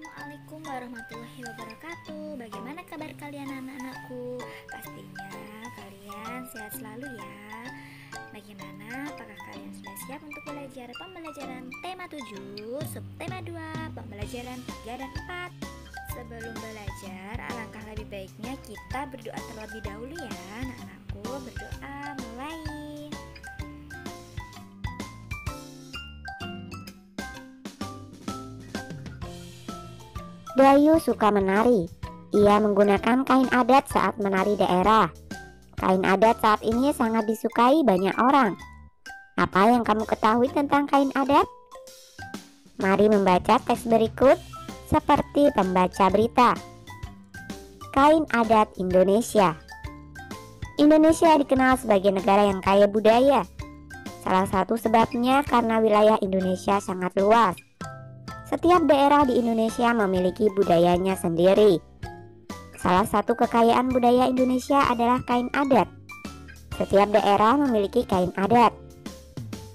Assalamualaikum warahmatullahi wabarakatuh. Bagaimana kabar kalian anak-anakku? Pastinya kalian sehat selalu ya. Bagaimana? Apakah kalian sudah siap untuk belajar pembelajaran tema 7, subtema 2, pembelajaran 3 dan 4? Sebelum belajar, alangkah lebih baiknya kita berdoa terlebih dahulu ya anak-anakku. Berdoa mulai. Dayu suka menari. Ia menggunakan kain adat saat menari daerah. Kain adat saat ini sangat disukai banyak orang. Apa yang kamu ketahui tentang kain adat? Mari membaca teks berikut seperti pembaca berita. Kain adat Indonesia. Indonesia dikenal sebagai negara yang kaya budaya. Salah satu sebabnya karena wilayah Indonesia sangat luas. Setiap daerah di Indonesia memiliki budayanya sendiri. Salah satu kekayaan budaya Indonesia adalah kain adat. Setiap daerah memiliki kain adat.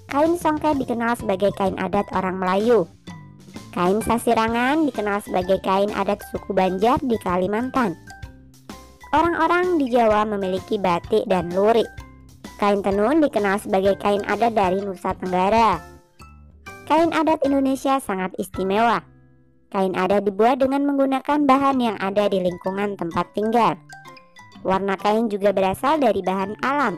Kain songket dikenal sebagai kain adat orang Melayu. Kain sasirangan dikenal sebagai kain adat suku Banjar di Kalimantan. Orang-orang di Jawa memiliki batik dan lurik. Kain tenun dikenal sebagai kain adat dari Nusa Tenggara. Kain adat Indonesia sangat istimewa. Kain adat dibuat dengan menggunakan bahan yang ada di lingkungan tempat tinggal. Warna kain juga berasal dari bahan alam.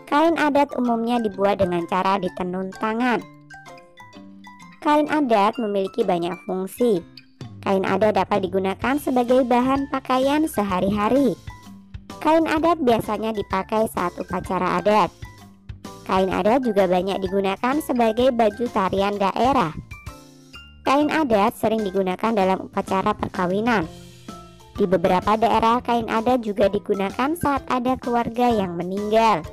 Kain adat umumnya dibuat dengan cara ditenun tangan. Kain adat memiliki banyak fungsi. Kain adat dapat digunakan sebagai bahan pakaian sehari-hari. Kain adat biasanya dipakai saat upacara adat. Kain adat juga banyak digunakan sebagai baju tarian daerah. Kain adat sering digunakan dalam upacara perkawinan. Di beberapa daerah, kain adat juga digunakan saat ada keluarga yang meninggal.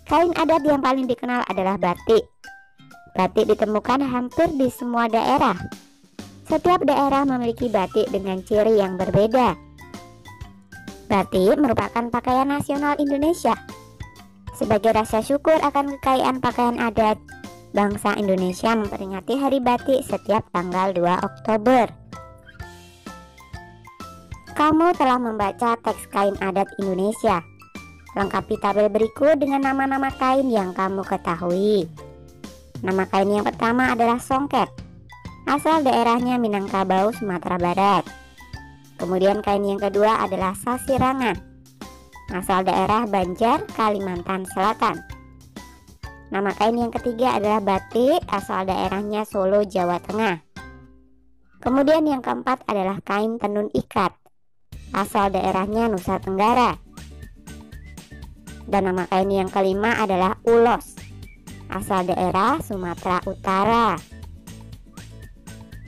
Kain adat yang paling dikenal adalah batik. Batik ditemukan hampir di semua daerah. Setiap daerah memiliki batik dengan ciri yang berbeda. Batik merupakan pakaian nasional Indonesia. Sebagai rasa syukur akan kekayaan pakaian adat, bangsa Indonesia memperingati Hari Batik setiap tanggal 2 Oktober. Kamu telah membaca teks kain adat Indonesia. Lengkapi tabel berikut dengan nama-nama kain yang kamu ketahui. Nama kain yang pertama adalah songket. Asal daerahnya Minangkabau, Sumatera Barat. Kemudian kain yang kedua adalah sasirangan. Asal daerah Banjar, Kalimantan Selatan. Nama kain yang ketiga adalah batik, asal daerahnya Solo, Jawa Tengah. Kemudian yang keempat adalah kain tenun ikat, asal daerahnya Nusa Tenggara. Dan nama kain yang kelima adalah ulos, asal daerah Sumatera Utara.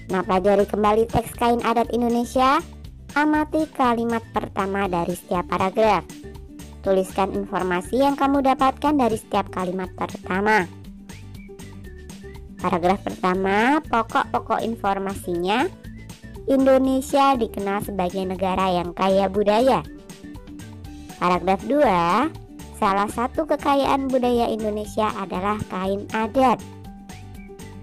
Nah, pelajari kembali teks kain adat Indonesia. Amati kalimat pertama dari setiap paragraf. Tuliskan informasi yang kamu dapatkan dari setiap kalimat pertama. Paragraf pertama, pokok-pokok informasinya. Indonesia dikenal sebagai negara yang kaya budaya. Paragraf 2, salah satu kekayaan budaya Indonesia adalah kain adat.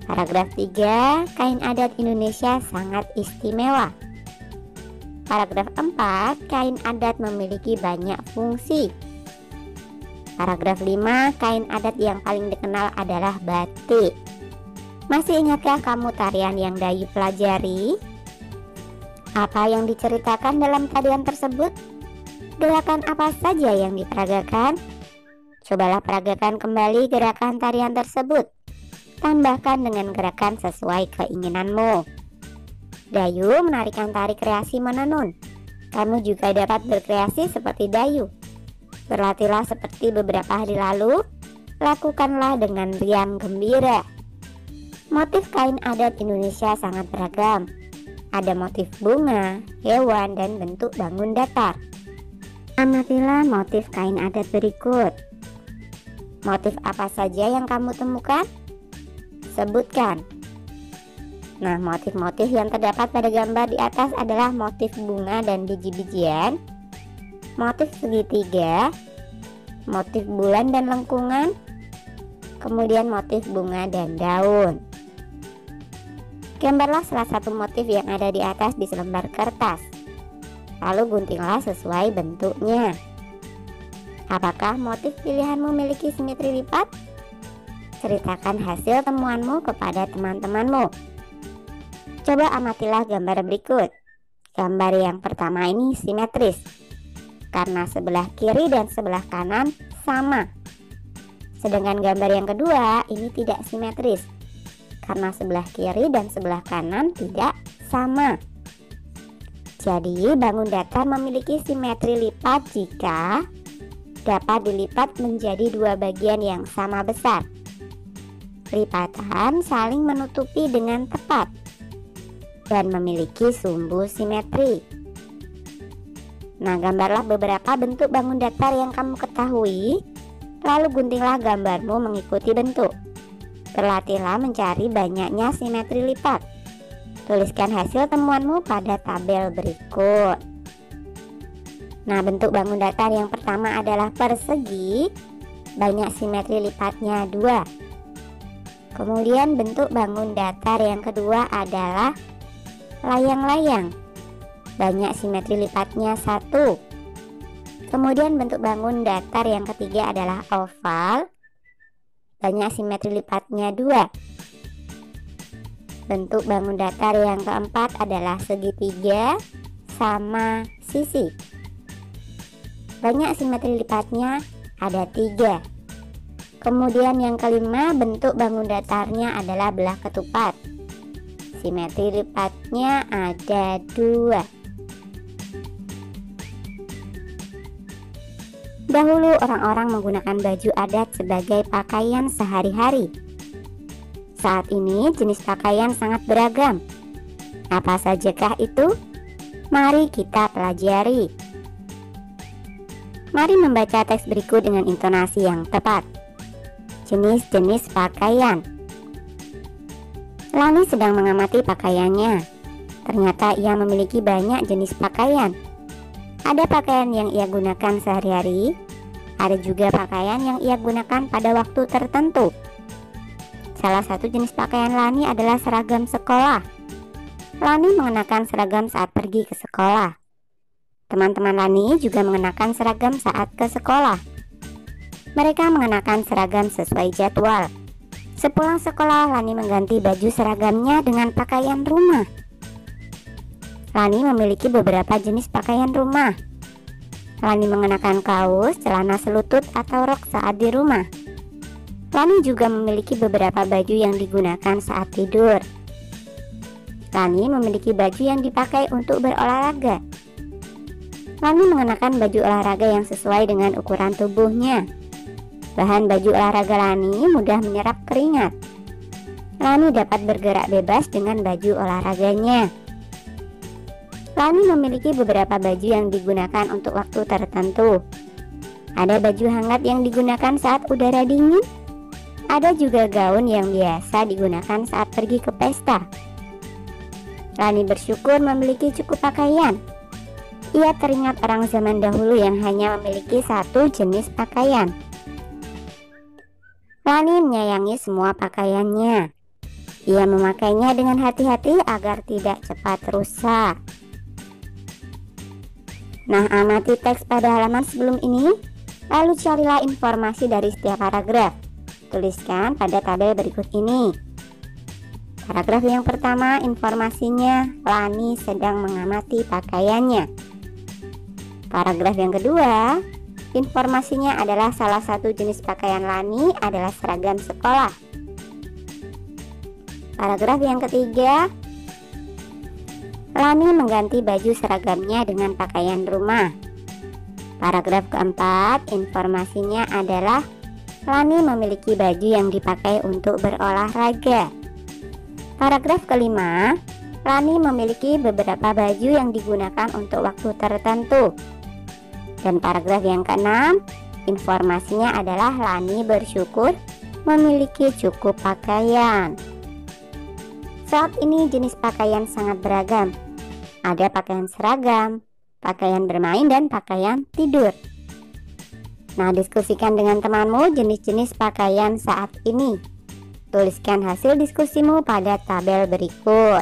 Paragraf 3, kain adat Indonesia sangat istimewa. Paragraf 4, kain adat memiliki banyak fungsi. Paragraf 5, kain adat yang paling dikenal adalah batik. Masih ingatkah kamu tarian yang Dayu pelajari? Apa yang diceritakan dalam tarian tersebut? Gerakan apa saja yang diperagakan? Cobalah peragakan kembali gerakan tarian tersebut. Tambahkan dengan gerakan sesuai keinginanmu. Dayu menarikan tari kreasi menenun. Kamu juga dapat berkreasi seperti Dayu. Berlatihlah seperti beberapa hari lalu. Lakukanlah dengan riang gembira. Motif kain adat Indonesia sangat beragam. Ada motif bunga, hewan, dan bentuk bangun datar. Amatilah motif kain adat berikut. Motif apa saja yang kamu temukan? Sebutkan. Nah, motif-motif yang terdapat pada gambar di atas adalah motif bunga dan biji-bijian, motif segitiga, motif bulan dan lengkungan, kemudian motif bunga dan daun. Gambarlah salah satu motif yang ada di atas di selembar kertas. Lalu guntinglah sesuai bentuknya. Apakah motif pilihanmu memiliki simetri lipat? Ceritakan hasil temuanmu kepada teman-temanmu. Coba amatilah gambar berikut. Gambar yang pertama ini simetris, karena sebelah kiri dan sebelah kanan sama. Sedangkan gambar yang kedua ini tidak simetris, karena sebelah kiri dan sebelah kanan tidak sama. Jadi bangun datar memiliki simetri lipat jika dapat dilipat menjadi dua bagian yang sama besar. Lipatan saling menutupi dengan tepat dan memiliki sumbu simetri. Nah, gambarlah beberapa bentuk bangun datar yang kamu ketahui, lalu guntinglah gambarmu mengikuti bentuk. Berlatihlah mencari banyaknya simetri lipat. Tuliskan hasil temuanmu pada tabel berikut. Nah, bentuk bangun datar yang pertama adalah persegi, banyak simetri lipatnya 2. Kemudian bentuk bangun datar yang kedua adalah layang-layang, banyak simetri lipatnya 1. Kemudian bentuk bangun datar yang ketiga adalah oval, banyak simetri lipatnya 2. Bentuk bangun datar yang keempat adalah segitiga sama sisi, banyak simetri lipatnya ada 3. Kemudian yang kelima, bentuk bangun datarnya adalah belah ketupat, simetri lipatnya ada 2. Dahulu orang-orang menggunakan baju adat sebagai pakaian sehari-hari. Saat ini jenis pakaian sangat beragam. Apa sajakah itu? Mari kita pelajari. Mari membaca teks berikut dengan intonasi yang tepat. Jenis-jenis pakaian. Lani sedang mengamati pakaiannya. Ternyata ia memiliki banyak jenis pakaian. Ada pakaian yang ia gunakan sehari-hari, ada juga pakaian yang ia gunakan pada waktu tertentu. Salah satu jenis pakaian Lani adalah seragam sekolah. Lani mengenakan seragam saat pergi ke sekolah. Teman-teman Lani juga mengenakan seragam saat ke sekolah. Mereka mengenakan seragam sesuai jadwal. Sepulang sekolah, Lani mengganti baju seragamnya dengan pakaian rumah. Lani memiliki beberapa jenis pakaian rumah. Lani mengenakan kaos, celana selutut, atau rok saat di rumah. Lani juga memiliki beberapa baju yang digunakan saat tidur. Lani memiliki baju yang dipakai untuk berolahraga. Lani mengenakan baju olahraga yang sesuai dengan ukuran tubuhnya. Bahan baju olahraga Lani mudah menyerap keringat. Lani dapat bergerak bebas dengan baju olahraganya. Lani memiliki beberapa baju yang digunakan untuk waktu tertentu. Ada baju hangat yang digunakan saat udara dingin. Ada juga gaun yang biasa digunakan saat pergi ke pesta. Lani bersyukur memiliki cukup pakaian. Ia teringat orang zaman dahulu yang hanya memiliki satu jenis pakaian. Lani menyayangi semua pakaiannya. Ia memakainya dengan hati-hati agar tidak cepat rusak. Nah, amati teks pada halaman sebelum ini, lalu carilah informasi dari setiap paragraf. Tuliskan pada tabel berikut ini. Paragraf yang pertama, informasinya Lani sedang mengamati pakaiannya. Paragraf yang kedua, informasinya adalah salah satu jenis pakaian Lani adalah seragam sekolah. Paragraf yang ketiga, Lani mengganti baju seragamnya dengan pakaian rumah. Paragraf keempat, informasinya adalah Lani memiliki baju yang dipakai untuk berolahraga. Paragraf kelima, Lani memiliki beberapa baju yang digunakan untuk waktu tertentu. Dan paragraf yang keenam, informasinya adalah Lani bersyukur memiliki cukup pakaian. Saat ini jenis pakaian sangat beragam. Ada pakaian seragam, pakaian bermain, dan pakaian tidur. Nah, diskusikan dengan temanmu jenis-jenis pakaian saat ini. Tuliskan hasil diskusimu pada tabel berikut.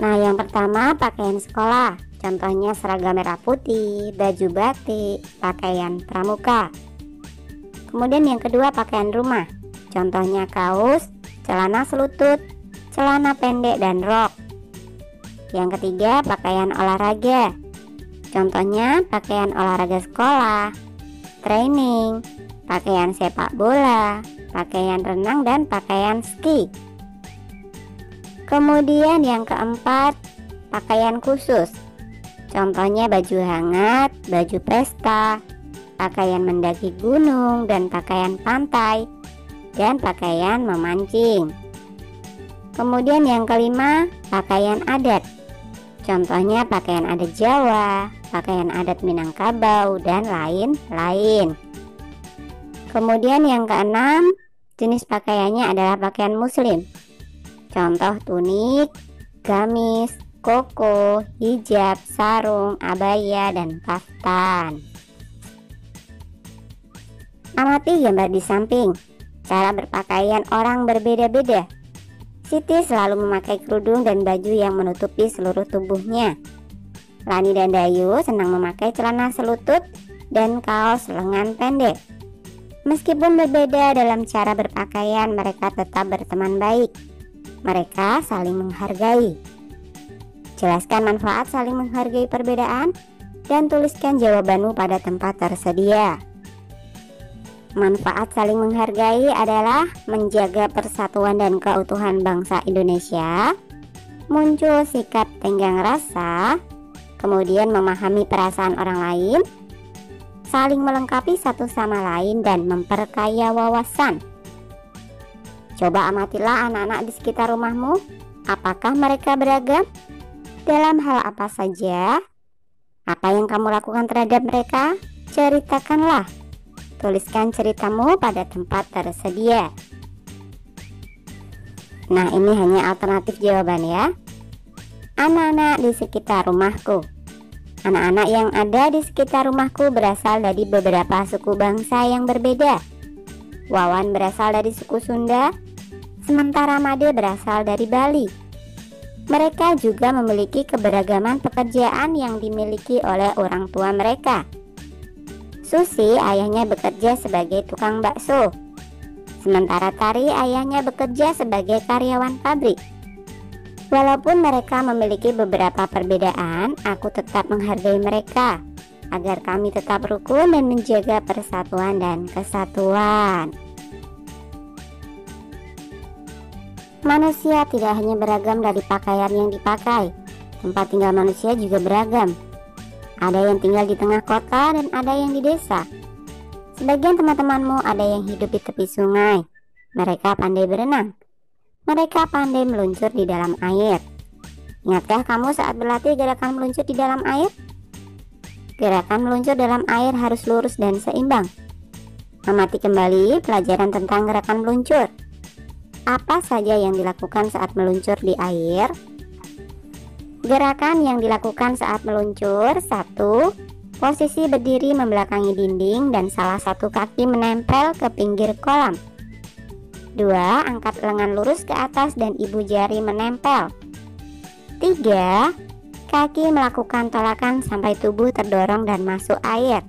Nah, yang pertama pakaian sekolah. Contohnya seragam merah putih, baju batik, pakaian pramuka. Kemudian yang kedua pakaian rumah. Contohnya kaos, celana selutut, celana pendek dan rok. Yang ketiga pakaian olahraga. Contohnya pakaian olahraga sekolah, training, pakaian sepak bola, pakaian renang dan pakaian ski. Kemudian yang keempat pakaian khusus. Contohnya baju hangat, baju pesta, pakaian mendaki gunung dan pakaian pantai, dan pakaian memancing. Kemudian yang kelima pakaian adat. Contohnya pakaian adat Jawa, pakaian adat Minangkabau, dan lain-lain. Kemudian yang keenam, jenis pakaiannya adalah pakaian muslim. Contoh tunik, gamis, koko, hijab, sarung, abaya, dan kaftan. Amati gambar di samping. Cara berpakaian orang berbeda-beda. Siti selalu memakai kerudung dan baju yang menutupi seluruh tubuhnya. Lani dan Dayu senang memakai celana selutut dan kaos lengan pendek. Meskipun berbeda dalam cara berpakaian, mereka tetap berteman baik. Mereka saling menghargai. Jelaskan manfaat saling menghargai perbedaan dan tuliskan jawabanmu pada tempat tersedia. Manfaat saling menghargai adalah menjaga persatuan dan keutuhan bangsa Indonesia, muncul sikap tenggang rasa, kemudian memahami perasaan orang lain, saling melengkapi satu sama lain, dan memperkaya wawasan. Coba amatilah anak-anak di sekitar rumahmu. Apakah mereka beragam? Dalam hal apa saja? Apa yang kamu lakukan terhadap mereka? Ceritakanlah. Tuliskan ceritamu pada tempat tersedia. Nah, ini hanya alternatif jawaban ya. Anak-anak di sekitar rumahku. Anak-anak yang ada di sekitar rumahku berasal dari beberapa suku bangsa yang berbeda. Wawan berasal dari suku Sunda, sementara Made berasal dari Bali. Mereka juga memiliki keberagaman pekerjaan yang dimiliki oleh orang tua mereka. Susi ayahnya bekerja sebagai tukang bakso, sementara Tari ayahnya bekerja sebagai karyawan pabrik. Walaupun mereka memiliki beberapa perbedaan, aku tetap menghargai mereka agar kami tetap rukun dan menjaga persatuan dan kesatuan. Manusia tidak hanya beragam dari pakaian yang dipakai, tempat tinggal manusia juga beragam. Ada yang tinggal di tengah kota dan ada yang di desa. Sebagian teman-temanmu ada yang hidup di tepi sungai. Mereka pandai berenang. Mereka pandai meluncur di dalam air. Ingatkah kamu saat berlatih gerakan meluncur di dalam air? Gerakan meluncur dalam air harus lurus dan seimbang. Amati kembali pelajaran tentang gerakan meluncur. Apa saja yang dilakukan saat meluncur di air? Gerakan yang dilakukan saat meluncur: 1. Posisi berdiri membelakangi dinding dan salah satu kaki menempel ke pinggir kolam. 2. Angkat lengan lurus ke atas dan ibu jari menempel. 3. Kaki melakukan tolakan sampai tubuh terdorong dan masuk air.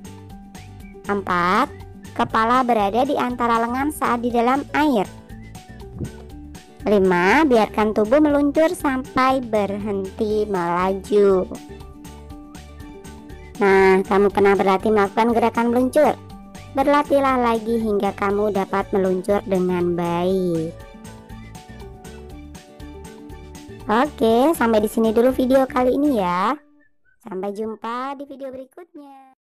4. Kepala berada di antara lengan saat di dalam air. 5. Biarkan tubuh meluncur sampai berhenti melaju. Nah, kamu pernah berlatih melakukan gerakan meluncur? Berlatihlah lagi hingga kamu dapat meluncur dengan baik. Oke, sampai di sini dulu video kali ini ya. Sampai jumpa di video berikutnya.